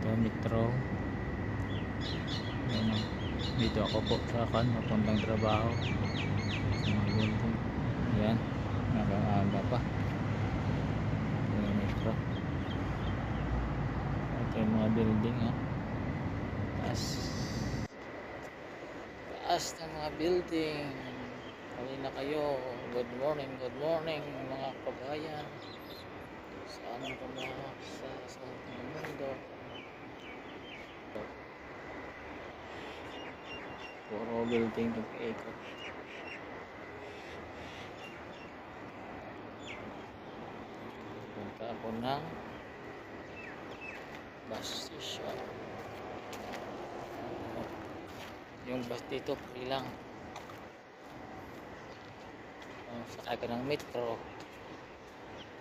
Ito metro. Ayan, dito ako po sa papuntang trabaho. Mga building. Ayan, nakaaga pa. Ayan, metro. Ito yung mga building, ha. Taas ng mga building. Kanina kayo, good morning mga kabayan. Saan ka na sa mundo? Puro building nag-ikot. Punta ako ng bus station. Yung bus dito free lang. Sakay ka ng metro,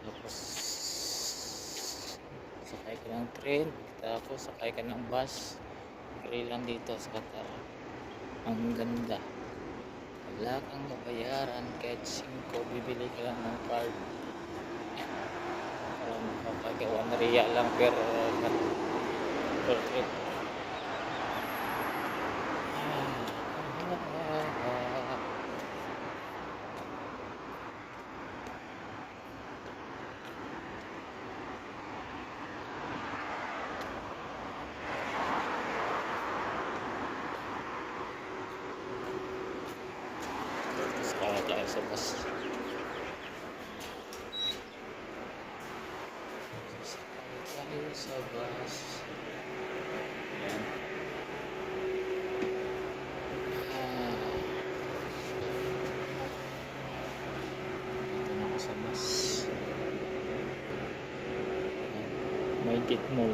tapos sakay ka ng train, tapos sakay ka ng bus. Free lang dito sa Qatar. Ang ganda, wala kang mabayaran. Kahit 5 bibili ka lang ng card, makapagawa na riya lang per trip. Kaya tayo sa bus. Sakay tayo sa bus. Ayan. Dito na ako sa bus. May gate mall.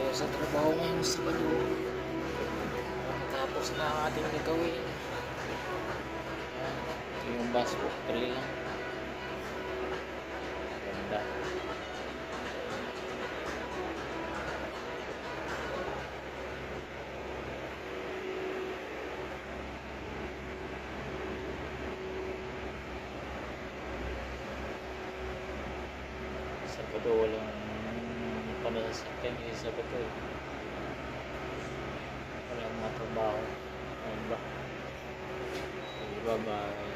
Sa trabaho ngayong Sabado, tapos na ang ating gagawin. Ayan, ito yung bus po, free lang. Ganda. Sabado walang panasakyan kasi Sabado walang mga trabaho. Ayun ba? Bye bye.